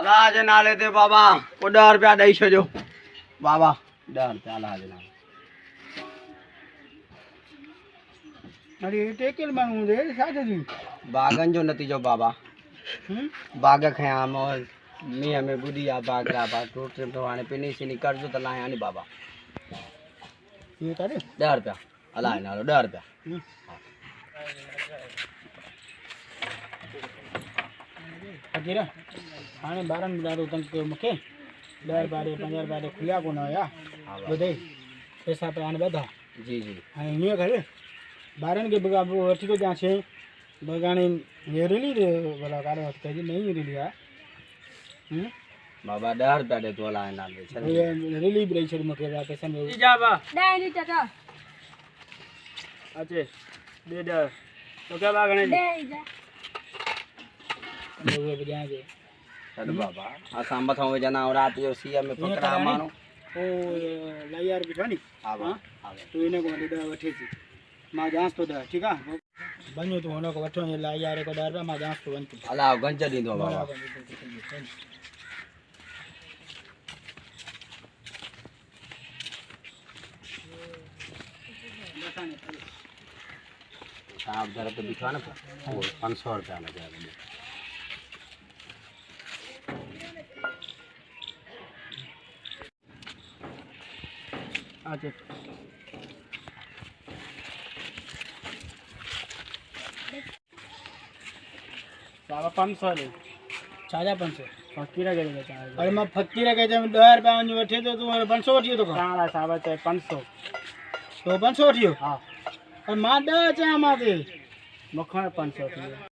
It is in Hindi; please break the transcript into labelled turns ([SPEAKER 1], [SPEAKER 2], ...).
[SPEAKER 1] अलाज नाले ते बाबा को 10 रुपया ॾेई छॾियो बाबा 10 रुपया अलाज नाले।
[SPEAKER 2] अरे टेकल मांगू दे साथ दी
[SPEAKER 1] बागन जो नतीजो बाबा बाग खया मोल मियां में बुढ़ी आ बागरा बा टोट तो हाने पिनी सिनी कर्ज त लाया नी बाबा
[SPEAKER 2] ये करे
[SPEAKER 1] 10 रुपया अलाज नालो 10 रुपया
[SPEAKER 2] अकेरा हाणे बारन ॾाढो तंग कयो मूंखे 10 बारे 50 बारे खुलिया कोन हुया ॿुधे पैसा पे हाणे वधा
[SPEAKER 1] जी जी
[SPEAKER 2] हाणे हीअं करे ॿारनि खे बगा वठी थो ॾियां शइ बगाने ये रिली दे भला कारे वक़्त जी नहीं रिली आहे
[SPEAKER 1] बाबा 10 रुपया दे तो अलाज नाले छे
[SPEAKER 2] रिली ब्रेक छड़ मूंखे पैसा में
[SPEAKER 3] जा बा
[SPEAKER 4] 10 लीटर का
[SPEAKER 3] अचे दे दे तो क्या बागणे
[SPEAKER 4] दे जा
[SPEAKER 2] वो बजाएंगे
[SPEAKER 1] छड़ बाबा असां मथों विझंदा आहियूं राति जो सीअ में पकड़ा माण्हू
[SPEAKER 2] ओ लायार बिठानी
[SPEAKER 1] हा
[SPEAKER 2] हां तू इने को ॾ वठे थी मां जांच तो ॾ ठीक आहे वञो तू हुन को वठो लायार को 10 रुपया मां जांच तो वञ
[SPEAKER 1] अलाह गंज ॾींदो बाबा साहब जरा तो बिठवा ना 500 रुपया लगा
[SPEAKER 2] अच्छा बाबा 500 ले छाजा 500 फकीरा के बेचा अरे मैं फकीरा के 10 रुपया वञ वठे तो तू 500 वठियो तो हां साहब चाहे 500 तो 500 वठियो हां और मां 10 चाहे मां ते मखण 500 थी